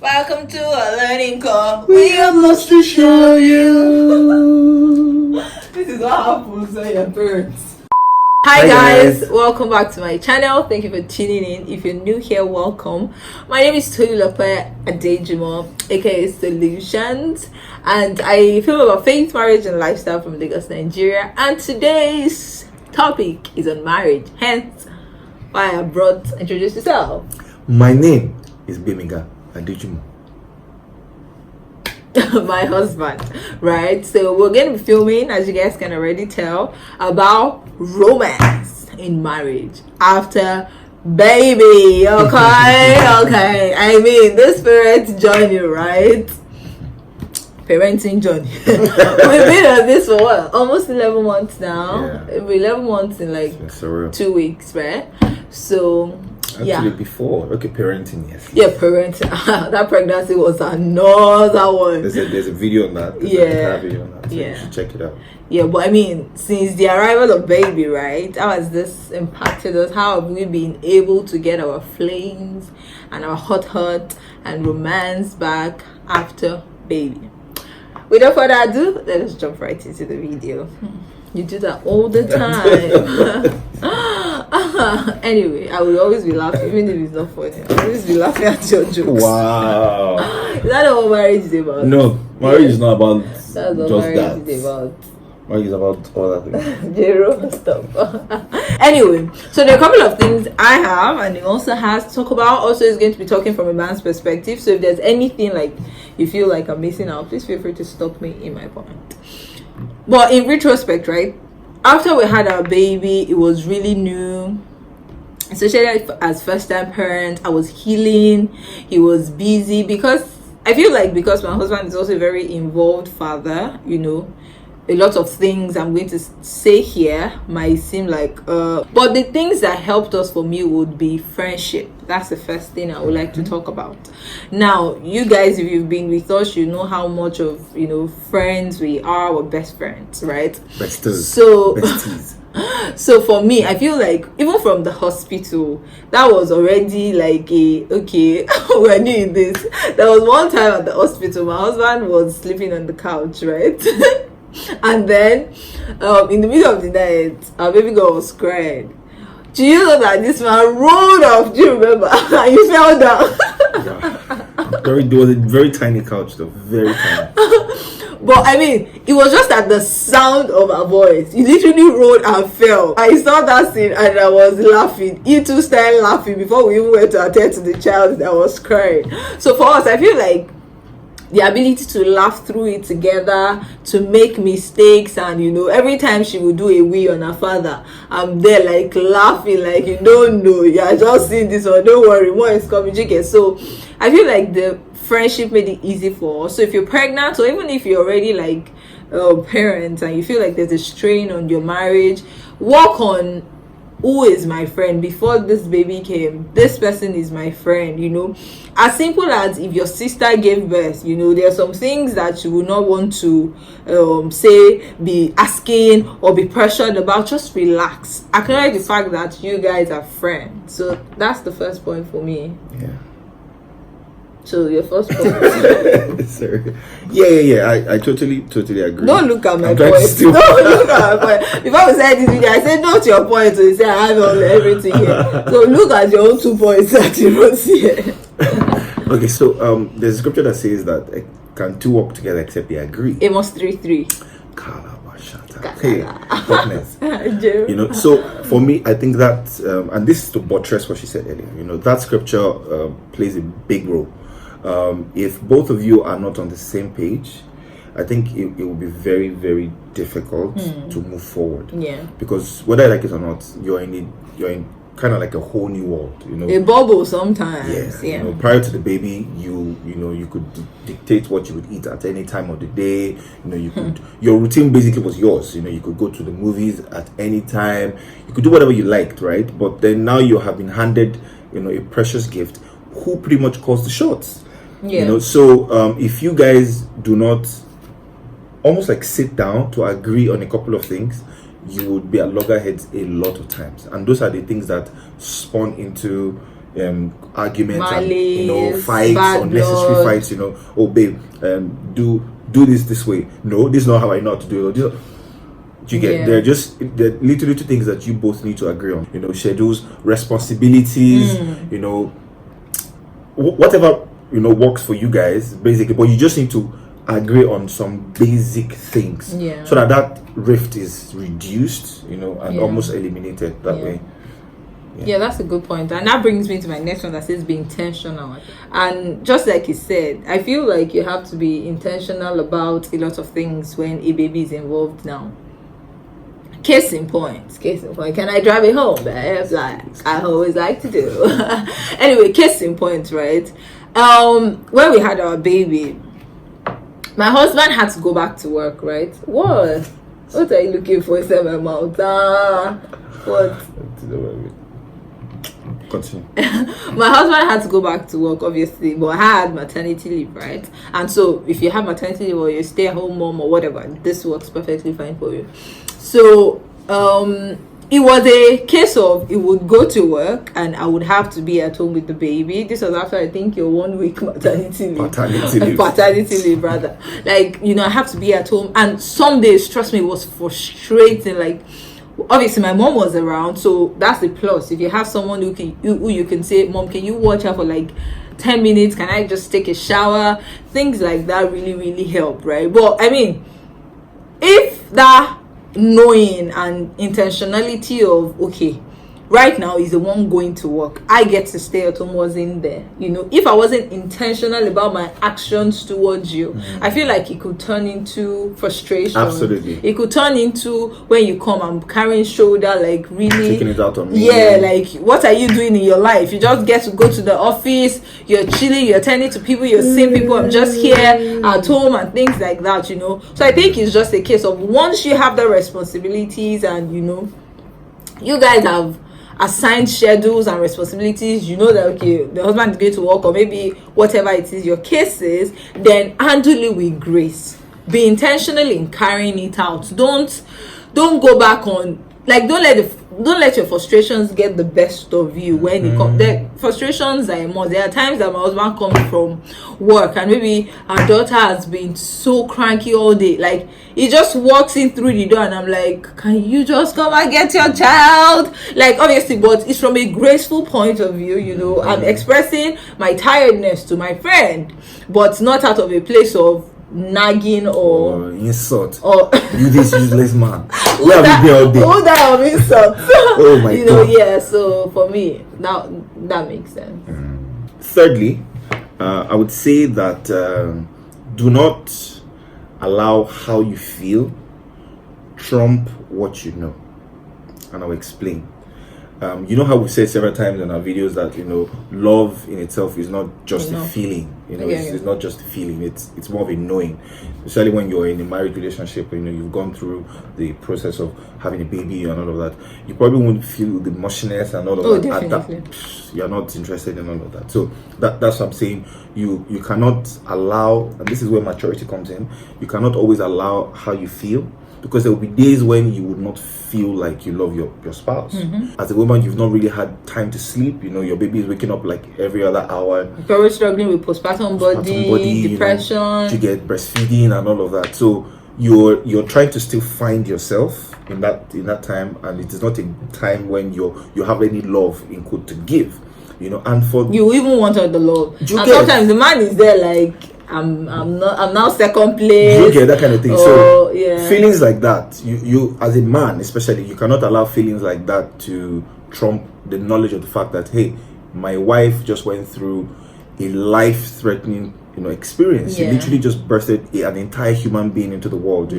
Welcome to a learning curve. We have much to show you. This is what happens when you're parents. Hi guys, welcome back to my channel. Thank you for tuning in. If you're new here, welcome. My name is Tolulope Adejumo, aka Solutions, and I film about faith, marriage, and lifestyle from Lagos, Nigeria. And today's topic is on marriage. Hence, why I brought introduce yourself. My name is Gbemiga. Adejumo. My husband, right? So we're going to be filming, as you guys can already tell, about romance in marriage after baby. Okay. I mean, this parent journey, right? Parenting journey. We've been on this for what? Almost 11 months now. Yeah. It'll be 11 months in like 2 weeks, right? So actually before parenting, yes. Yeah, parenting. That pregnancy was another one. There's a video on that. There's a video on that, so you should check it out. Yeah, but I mean, since the arrival of baby, right, how has this impacted us? How have we been able to get our flames and our hot and romance back after baby? Without further ado, let us jump right into the video. You do that all the time. Anyway, I will always be laughing, even if it's not funny. I'll always be laughing at your jokes. Wow. Is that not what marriage is about? No, marriage is not about That's what just marriage that. is about. Marriage is about other things. Zero stuff. Anyway, so there are a couple of things I have and he also has to talk about. Also, is going to be talking from a man's perspective. So if there's anything like you feel like I'm missing out, please feel free to stop me in my point. But in retrospect, right, after we had our baby, it was really new, especially as first-time parent. I was healing, he was busy, because I feel like because my husband is also a very involved father, you know, a lot of things I'm going to say here might seem like but the things that helped us for me would be friendship. That's the first thing I would like to talk about. Now, you guys, if you've been with us, you know how much of, you know, friends we are. We're best friends, right? Besties. So for me, I feel like even from the hospital, that was already like okay, we're doing this. There was one time at the hospital, my husband was sleeping on the couch, right? And then in the middle of the night, our baby girl was crying. Do you know that this man rolled off? Do you remember? And you fell down. It was a very tiny couch though, very tiny. But I mean, it was just at the sound of her voice. He literally rolled and fell. I saw that scene and I was laughing. He too started laughing before we even went to attend to the child that was crying. So for us, I feel like the ability to laugh through it together, to make mistakes, and you know, every time she would do a wee on her father, I'm there like laughing, like you don't know, you're just seeing this one, don't worry, more is coming, chicken. So I feel like the friendship made it easy for us. So if you're pregnant, or even if you're already like parents and you feel like there's a strain on your marriage, work on who is my friend. Before this baby came, this person is my friend, you know. As simple as if your sister gave birth, you know, there are some things that you will not want to say, be asking or be pressured about. Just relax, acknowledge the fact that you guys are friends. So that's the first point for me. Yeah. So your first point. Sorry. Yeah. I totally agree. Don't look at my point. Don't look at my point. Before we started this video, I said not your point. So you say I have everything here. So look at your own 2 points that you wrote here. Okay, so there's a scripture that says that can two walk together except they agree. Amos 3:3. Hey, goodness. You know, so for me, I think that and this is to buttress what she said earlier, you know, that scripture plays a big role. If both of you are not on the same page, I think it will be very, very difficult to move forward. Yeah. Because whether I like it or not, you're in kind of like a whole new world, you know. A bubble sometimes. Yeah. You know, prior to the baby, you could dictate what you would eat at any time of the day. You know, you could your routine basically was yours. You know, you could go to the movies at any time. You could do whatever you liked, right? But then now you have been handed, you know, a precious gift. Who pretty much calls the shots? Yeah. You know, so if you guys do not almost like sit down to agree on a couple of things, you would be at loggerheads a lot of times, and those are the things that spawn into, arguments and Malice, fights, bad unnecessary blood. fights. Oh babe, do this way. No, this is not how I know how to do it. You get they're little things that you both need to agree on. Schedules, responsibilities. Whatever works for you guys basically, but you just need to agree on some basic things, so that rift is reduced, and almost eliminated that way. Yeah, that's a good point. And that brings me to my next one that says be intentional. And just like he said, I feel like you have to be intentional about a lot of things when a baby is involved now. Case in point, can I drive it home, babe? Like I always like to do. Anyway, case in point, right? When we had our baby, my husband had to go back to work, right? What are you looking for? Say my mouth. What? Continue. My husband had to go back to work, obviously, but I had maternity leave, right? And so if you have maternity leave or you stay at home mom or whatever, this works perfectly fine for you. So it was a case of he would go to work and I would have to be at home with the baby. This was after I think your 1 week maternity leave. Paternity leave rather. Like, I have to be at home, and some days, trust me, it was frustrating. Like, obviously my mom was around, so that's the plus. If you have someone who you can say, Mom, can you watch her for like 10 minutes? Can I just take a shower? Things like that really, really help, right? But I mean, if that knowing and intentionality of right now is the one going to work, I get to stay at home, was in there. If I wasn't intentional about my actions towards you, I feel like it could turn into frustration. Absolutely. It could turn into when you come, I'm carrying shoulder, like really taking it out on me. Yeah, like what are you doing in your life? You just get to go to the office, you're chilling, you're attending to people, you're seeing people. I'm just here at home and things like that. So I think it's just a case of once you have the responsibilities and you guys have assigned schedules and responsibilities, that the husband is going to work, or maybe whatever it is your case is, then handle it with grace. Be intentional in carrying it out. Don't go back on, like, don't let your frustrations get the best of you when it comes. The frustrations are more. There are times that my husband comes from work and maybe our daughter has been so cranky all day. Like, he just walks in through the door and I'm like, can you just come and get your child? Like, obviously, but it's from a graceful point of view. I'm expressing my tiredness to my friend, but not out of a place of nagging or insult or you this useless man. Where have you been all day? All that of insult. Oh my God. Yeah, so for me that makes sense. Thirdly, I would say that do not allow how you feel trump what you know, and I'll explain. How we say several times in our videos that love in itself is not just a feeling. It's not just a feeling. It's more of a knowing. Especially when you're in a married relationship, you've gone through the process of having a baby and all of that. You probably won't feel the mushiness and all of that. Definitely. You're not interested in all of that. So that's what I'm saying. You cannot allow, and this is where maturity comes in. You cannot always allow how you feel, because there will be days when you would not feel like you love your spouse. As a woman, you've not really had time to sleep. Your baby is waking up like every other hour. You're struggling with postpartum body, depression. You get breastfeeding and all of that. So you're trying to still find yourself in that time, and it is not a time when you have any love in quote to give. And for you even wanted the love. And sometimes the man is there like, I'm now second place. You get that kind of thing. Feelings like that, you as a man especially, you cannot allow feelings like that to trump the knowledge of the fact that, hey, my wife just went through a life-threatening experience. She literally just bursted an entire human being into the world.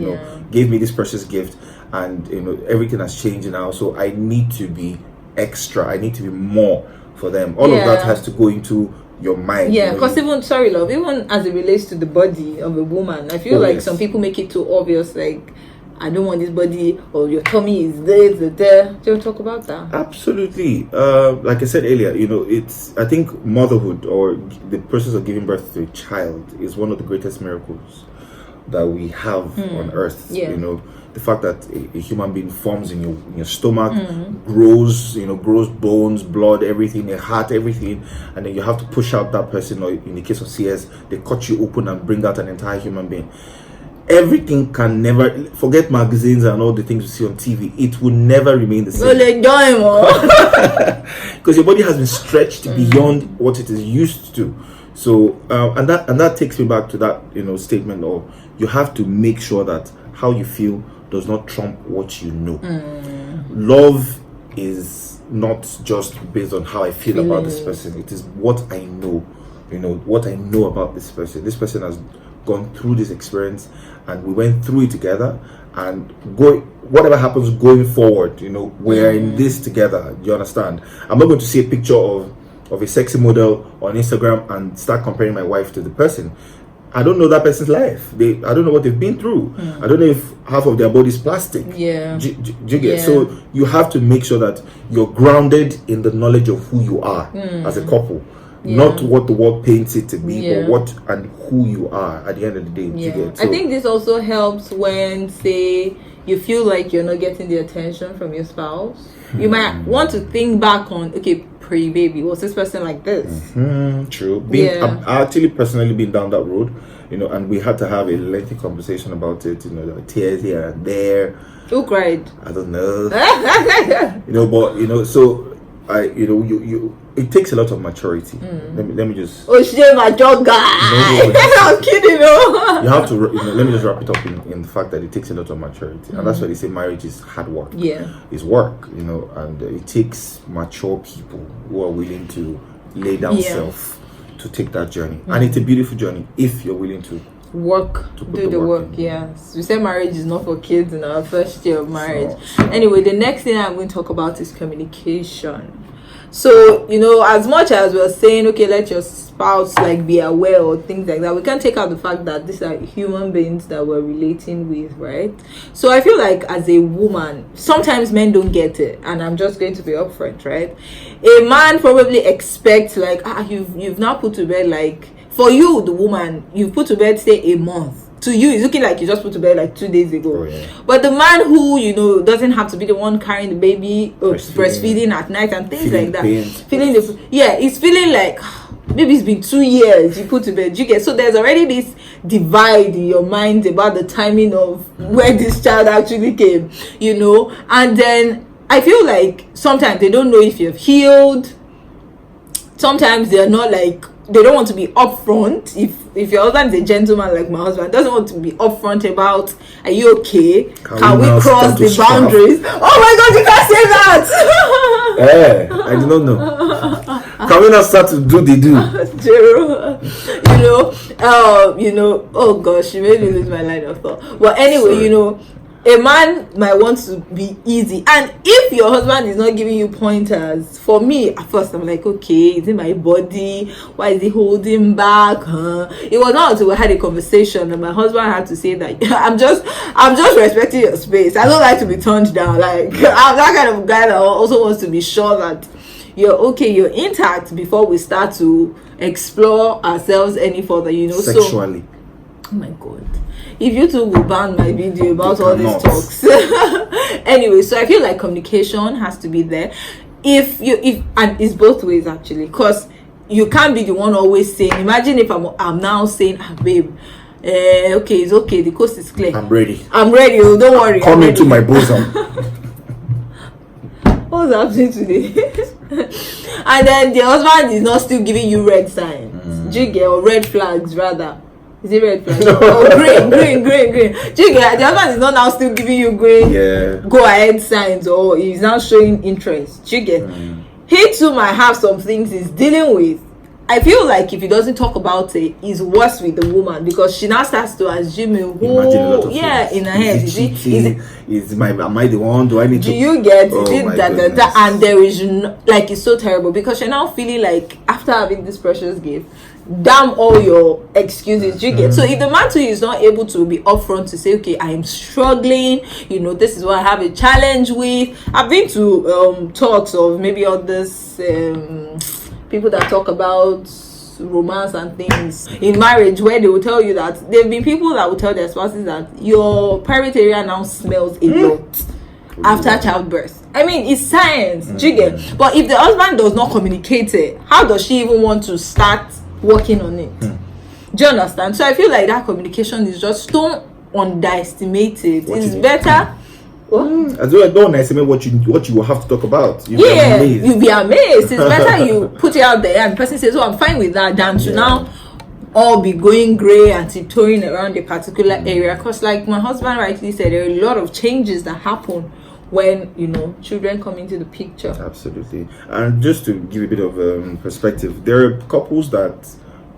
Gave me this precious gift, and everything has changed now. So I need to be extra. I need to be more for them. All of that has to go into your mind. Because even as it relates to the body of a woman, I feel like some people make it too obvious, like, I don't want this body, or your tummy is this, there. Do you want to talk about that? Absolutely. Like I said earlier, I think motherhood, or the process of giving birth to a child, is one of the greatest miracles. that we have on earth. You know, the fact that a human being forms in your stomach, grows, grows bones, blood, everything, a heart, everything, and then you have to push out that person, or in the case of CS, they cut you open and bring out an entire human being. Everything can never, forget magazines and all the things you see on TV, it will never remain the same. Because your body has been stretched beyond what it is used to. So and that takes me back to that statement of, you have to make sure that how you feel does not trump what you know. Love is not just based on how I feel about this person. It is what I know. What I know about this person. This person has gone through this experience, and we went through it together, and whatever happens going forward, we're in this together. Do you understand? I'm not going to see a picture of a sexy model on Instagram and start comparing my wife to the person. I don't know that person's life. I don't know what they've been through. I don't know if half of their body is plastic. Do you get? So you have to make sure that you're grounded in the knowledge of who you are as a couple. Not what the world paints it to be, but what and who you are at the end of the day. You get? So, I think this also helps when, say, you feel like you're not getting the attention from your spouse. You might want to think back on, okay, pre-baby, was this person like this? True. I've actually personally been down that road, and we had to have a lengthy conversation about it. There were tears here and there. Who cried? I don't know. But so it takes a lot of maturity. Let me just. Oh, she's a mature guy. I'm kidding. You have to. Let me just wrap it up in the fact that it takes a lot of maturity, and that's why they say marriage is hard work. It's work, and it takes mature people who are willing to lay down self to take that journey, and it's a beautiful journey if you're willing to do the work. Yes, we said marriage is not for kids in our first year of marriage. Anyway, the next thing I'm going to talk about is communication. So, as much as we're saying, okay, let your spouse be aware or things like that, we can't take out the fact that these are human beings that we're relating with, right? So I feel like as a woman, sometimes men don't get it, and I'm just going to be upfront, right? A man probably expects you've now put to bed, for you, the woman, you've put to bed, say, a month. To you, it's looking like you just put to bed 2 days ago. But the man who doesn't have to be the one carrying the baby, breastfeeding at night and things like that, he's feeling like maybe it's been 2 years you put to bed. You get? So there's already this divide in your mind about the timing of where this child actually came, and then I feel like sometimes they don't know if you've healed. Sometimes they're not they don't want to be upfront. If your husband is a gentleman like my husband, doesn't want to be upfront about, are you okay? Can we cross the boundaries? Oh my God, you can't say that. I do not know. Can we not start to do the do? Oh gosh, you made me lose my line of thought. But anyway, Sorry. A man might want to be easy, and if your husband is not giving you pointers, for me at first I'm like, okay, is it my body? Why is he holding back? It was not until we had a conversation and my husband had to say that I'm just respecting your space. I don't like to be turned down. I'm that kind of guy that also wants to be sure that you're okay, you're intact before we start to explore ourselves any further. Sexually. So, oh my God. If you two will ban my video about all these talks. Anyway, so I feel like communication has to be there. And it's both ways actually, because you can't be the one always saying, imagine if I'm now saying, babe, okay, it's okay, the coast is clear. I'm ready. Oh, don't worry. Come into my bosom. What's happening today? And then the husband is not still giving you red signs. Or red flags rather. Is it red flag? Oh, green. Do you get? The husband is not now still giving you green go ahead signs, or he's now showing interest. Do you get? He too might have some things he's dealing with. I feel like if he doesn't talk about it, it's worse with the woman, because she now starts to assume in her head. Am I the one? Do I need to? Do you get? And there is it's so terrible, because you're now feeling like after having this precious gift, damn all your excuses. You get? So if the man too is not able to be upfront to say, okay, I am struggling, this is what I have a challenge with. I've been to talks of maybe all this people that talk about romance and things in marriage, where they will tell you that there have been people that will tell their spouses that your private area now smells a lot after childbirth. I mean, it's science, jiggle. But if the husband does not communicate it, how does she even want to start working on it? Do you understand? So I feel like that communication is just, don't underestimate it. It's better. As well, don't underestimate what you will have to talk about. You'll be amazed. It's better you put it out there and the person says, "Oh, I'm fine with that," than to now all be going grey and tiptoeing around a particular area. Because, like my husband rightly said, there are a lot of changes that happen when children come into the picture. Absolutely. And just to give a bit of perspective, there are couples that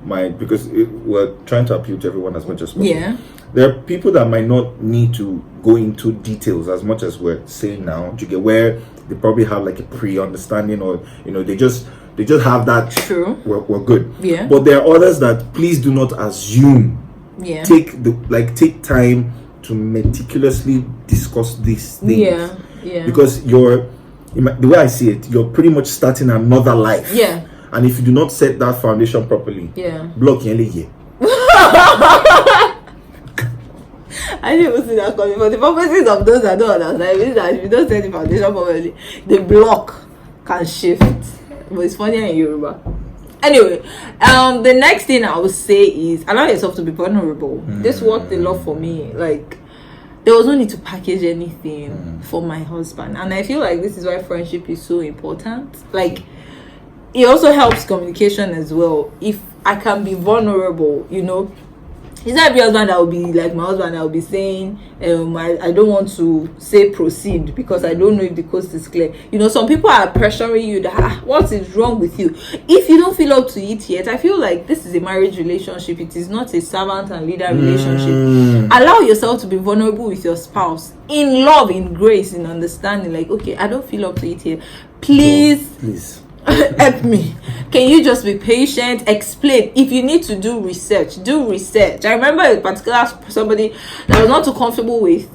might, because we're trying to appeal to everyone as much as possible. Yeah. There are people that might not need to go into details as much as we're saying now. Do you get where they probably have like a pre-understanding, or they just have that. True. We're good. Yeah. But there are others that please do not assume. Yeah. Take time to meticulously discuss these things. Yeah. Yeah. Because the way I see it, you're pretty much starting another life. Yeah. And if you do not set that foundation properly, block here. I didn't see that coming. For the purposes of those that don't understand, it means that if you don't set the foundation properly, the block can shift. But it's funnier in Yoruba. Anyway, the next thing I would say is allow yourself to be vulnerable. This worked a lot for me. Like, there was no need to package anything for my husband, and I feel like this is why friendship is so important. Like, it also helps communication as well. If I can be vulnerable, it's not every husband that will be like my husband that will be saying, I don't want to say proceed because I don't know if the coast is clear. Some people are pressuring you that, what is wrong with you? If you don't feel up to it yet, I feel like this is a marriage relationship. It is not a servant and leader relationship. Allow yourself to be vulnerable with your spouse in love, in grace, in understanding. Like, okay, I don't feel up to it here. Please. Help me. Can you just be patient? Explain. If you need to do research. I remember a particular somebody that was not too comfortable with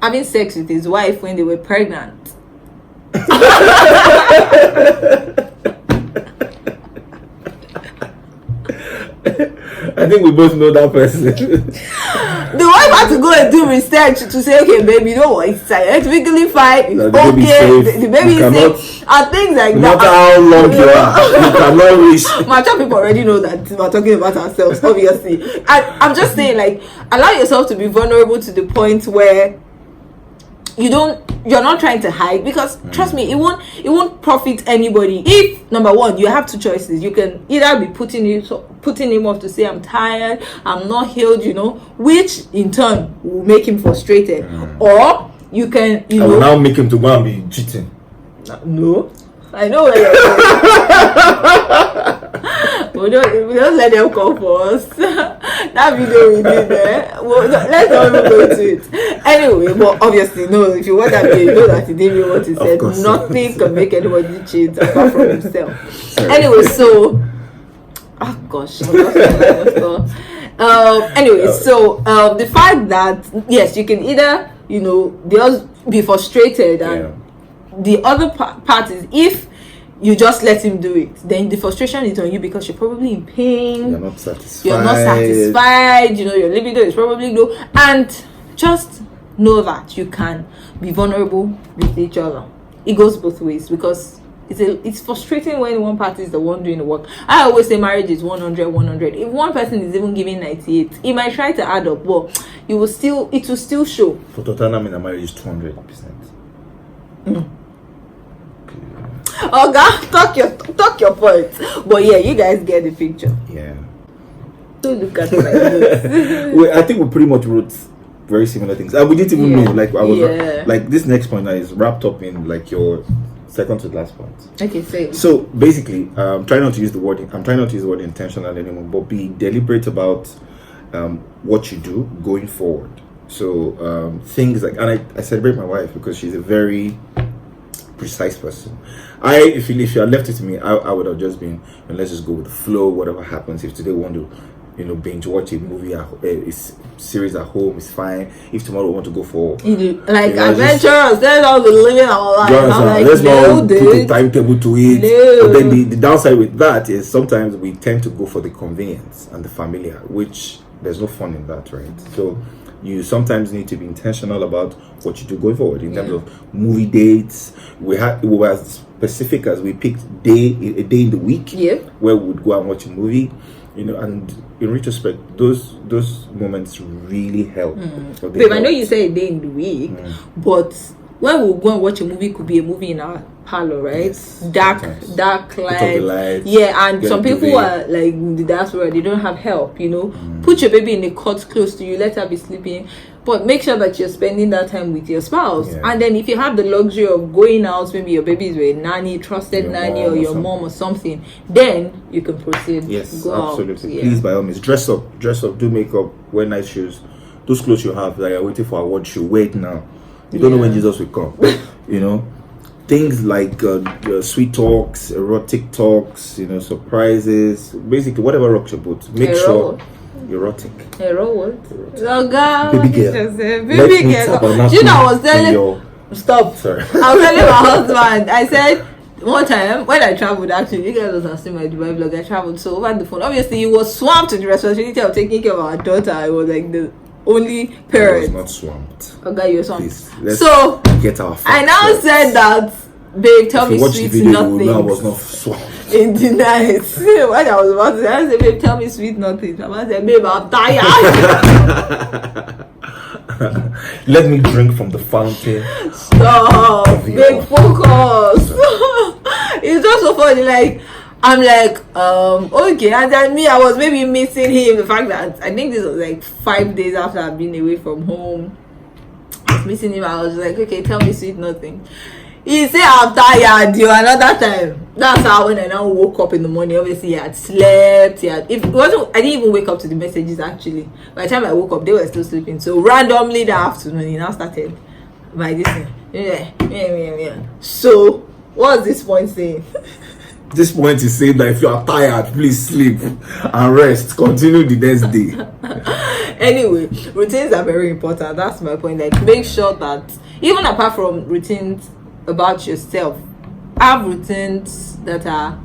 having sex with his wife when they were pregnant. I think we both know that person. The wife had to go and do research to say, okay, baby, it's scientifically fine. It's okay. The baby is safe. And things like that. No matter how long you are, you cannot reach. Mature people already know that we're talking about ourselves, obviously. And I'm just saying, like, allow yourself to be vulnerable to the point where you're not trying to hide, because trust me, it won't profit anybody. If number one, you have two choices. You can either be putting him off to say, I'm tired, I'm not healed, which in turn will make him frustrated, or you can I will now make him to go and be cheating. No, I know where you're going. we don't let them come for us. That video we did there, let's not even go into it. Anyway, but obviously, no, if you watch that video, you know that he didn't mean what he said. Nothing can make anybody cheat apart from himself. Sorry. Anyway, so the fact that yes, you can either just be frustrated, and the other part is, if you just let him do it, then the frustration is on you because you're probably in pain. You're not satisfied. Your libido is probably low. And just know that you can be vulnerable with each other. It goes both ways, because it's frustrating when one party is the one doing the work. I always say marriage is 100. If one person is even giving 98, it might try to add up, but it will still show. For Tottenham in a marriage is 200%. Oh God, talk your point. But yeah, you guys get the picture. Yeah. Don't look at it. Well, I think we pretty much wrote very similar things. We didn't even know. Like, I was like, this next point now is wrapped up in like your second to last point. Okay, say. So basically, try not to use the word. I'm trying not to use the word intentional anymore, but be deliberate about what you do going forward. So things like, and I celebrate my wife because she's a very precise person. If you had left it to me, I would have just been, let's just go with the flow, whatever happens. If today we want to binge watch a movie series at home is fine. If tomorrow we want to go for adventurous, then I'll be living our life. Let's not put a timetable to it. No. But then the downside with that is sometimes we tend to go for the convenience and the familiar, which there's no fun in that, right? So you sometimes need to be intentional about what you do going forward in terms of movie dates. We were as specific as we picked a day in the week where we would go and watch a movie. And in retrospect, those moments really help. Babe, I know you say a day in the week, but when we go and watch a movie, it could be a movie in our parlor, right? Yes, dark lights. Yeah, and some people are like in the diaspora, they don't have help. Put your baby in a cot close to you, let her be sleeping. But make sure that you're spending that time with your spouse. Yeah. And then if you have the luxury of going out, maybe your baby is with a nanny, trusted nanny, or your mom or something, then you can proceed. Yes, go absolutely. Out. Please, by all means, dress up, do makeup, wear nice shoes. Those clothes you have, like you're waiting for award show, wait now. You don't know when Jesus will come. Things like sweet talks, erotic talks, surprises, basically whatever rocks your boat. Make sure erotic. Oh God. Baby girl. Baby girl. I was telling stop. Sorry. I was telling my husband, I said one time when I traveled, actually, you guys was asking my Dubai vlog, I traveled, so over the phone, obviously he was swamped with the responsibility of taking care of our daughter. I was like the only parent. I was not swamped. Okay, you're swamped. Please, so get our I now said that, babe, tell me sweet nothing. I was not swamped. In the night, when I was about to say, I said, babe, tell me sweet nothing. I said, babe, I'm tired. Let me drink from the fountain. Stop, babe, focus. It's just so funny. Like, I'm like, okay. And then me, I was maybe missing him. The fact that I think this was like 5 days after I've been away from home. I was missing him. I was like, okay, tell me sweet nothing. He said, I'm tired, another time. That's how when I now woke up in the morning, obviously he had slept. If it wasn't, I didn't even wake up to the messages actually. By the time I woke up, they were still sleeping. So randomly that afternoon, he now started by this thing. Yeah. So, what's this point saying? This point is saying that if you are tired, please sleep and rest. Continue the next day. Anyway, routines are very important. That's my point. Like, make sure that even apart from routines about yourself, have routines that are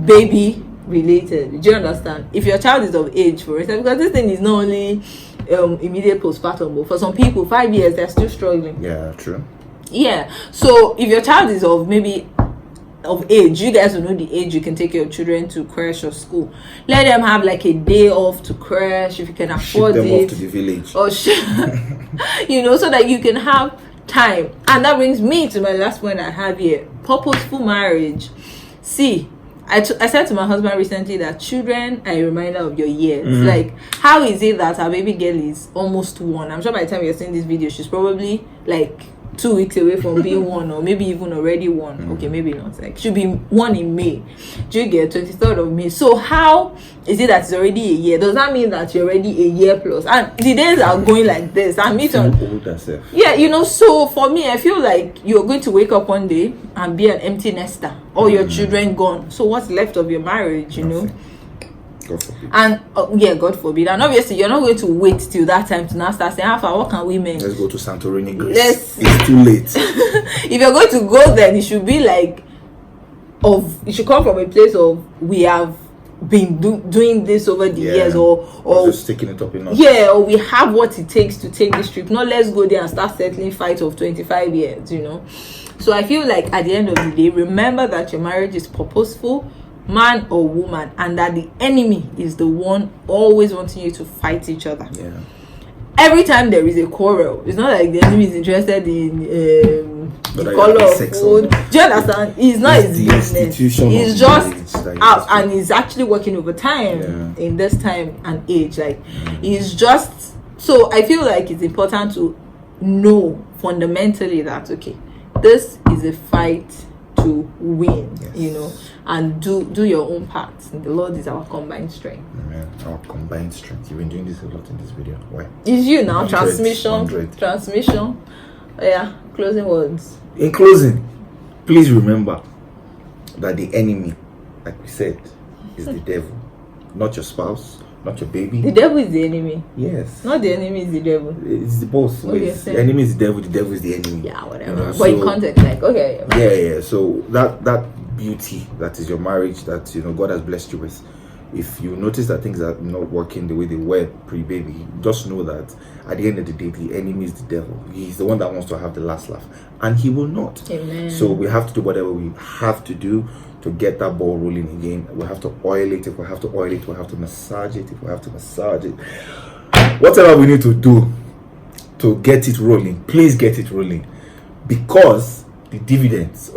baby related. Do you understand? If your child is of age, for instance, because this thing is not only immediate postpartum, but for some people 5 years they're still struggling. Yeah, true. Yeah, so if your child is of age, you guys will know the age you can take your children to crash or school. Let them have like a day off to crash if you can afford Ship them it. off to the village. Or so that you can have time. And that brings me to my last point I have here: purposeful marriage. See, I said to my husband recently that children are a reminder of your years. Like, how is it that our baby girl is almost 1? I'm sure by the time you're seeing this video, she's probably like 2 weeks away from being 1, or maybe even already 1. Okay, maybe not. Like, she'll be 1 in May. Do you get 23rd of May? So how is it that it's already a year? Does that mean that you're already a year plus? And the days are going like this. And me too. Yeah, so for me, I feel like you're going to wake up one day and be an empty nester, all your children gone. So what's left of your marriage? God forbid. And God forbid. And obviously you're not going to wait till that time to now start saying, how far, what can women? Let's go to Santorini, Greece. It's too late. If you're going to go there, it should be like it should come from a place of, we have been doing this over the years, or just taking it up enough. Yeah, or we have what it takes to take this trip. Not let's go there and start settling fight of 25 years, So I feel like at the end of the day, remember that your marriage is purposeful, man or woman, and that the enemy is the one always wanting you to fight each other. Yeah. Every time there is a quarrel, it's not like the enemy is interested in the color of food. Do you understand? It's not his business. He's just out, and he's actually working overtime in this time and age. Like, he's just. So I feel like it's important to know fundamentally that, okay, this is a fight to win, and do your own part. And the Lord is our combined strength. Amen. Our combined strength. You've been doing this a lot in this video. Why? It's you now. Transmission. Yeah. Closing words. In closing, please remember that the enemy, like we said, is the devil, not your spouse, not your baby. The devil is the enemy. Yes. Not the enemy is the devil. It's the both ways. The enemy is the devil is the enemy. Yeah, whatever. You know, but in context, like, okay. Yeah. So that beauty that is your marriage, that God has blessed you with. If you notice that things are not working the way they were pre-baby, just know that at the end of the day, the enemy is the devil. He's the one that wants to have the last laugh, and he will not. Amen. So we have to do whatever we have to do to get that ball rolling again. We have to oil it. If we have to oil it, we have to massage it. If we have to massage it, whatever we need to do to get it rolling, please get it rolling, because the dividends.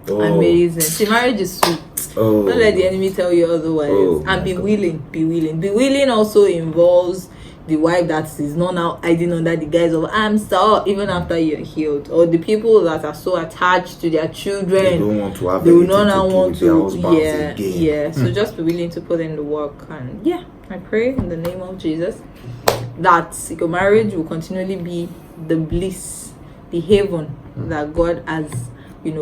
Amazing. See, marriage is sweet. Don't let the enemy tell you otherwise. And be willing. Be willing also involves the wife that is not now hiding under the guise of I'm so, even after you're healed, or the people that are so attached to their children, they don't want to have they will not want to. Again. So just be willing to put in the work. And I pray in the name of Jesus that your marriage will continually be the bliss, the haven that God has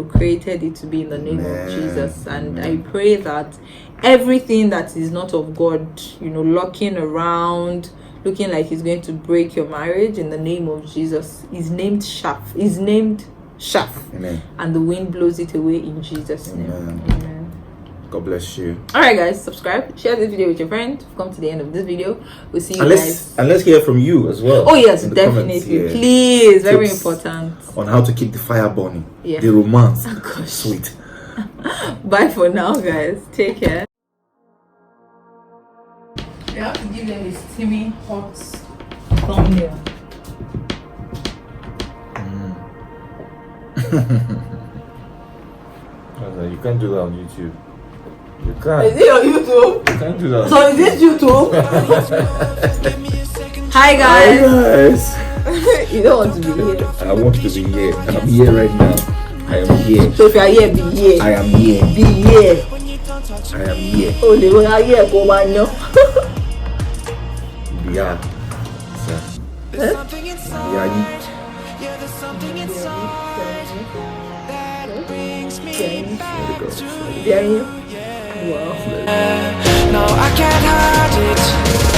created it to be, in the name of Jesus. And I pray that everything that is not of God, lurking around, looking like it's going to break your marriage, in the name of Jesus, is named chaff. Amen. And the wind blows it away in Jesus' name. Amen. God bless you. Alright guys, subscribe, share this video with your friend. Come to the end of this video. We'll see you guys. And let's hear from you as well. Oh yes, definitely. Please, very important. On how to keep the fire burning. Yeah. The romance. Sweet. Bye for now, guys. Take care. You have to give them a steamy hot thumbnail. You can't do that on YouTube. You can't. Is it on YouTube? You can't do that. So is this YouTube? Hi guys. You don't want to be here. I want to be here. I'm here right now. I am here. So if you are here, be here. I am here. Be here. I am here. Oh, they will have here for one no. Yeah. Huh? Yeah. Wow. No, I can't hide it.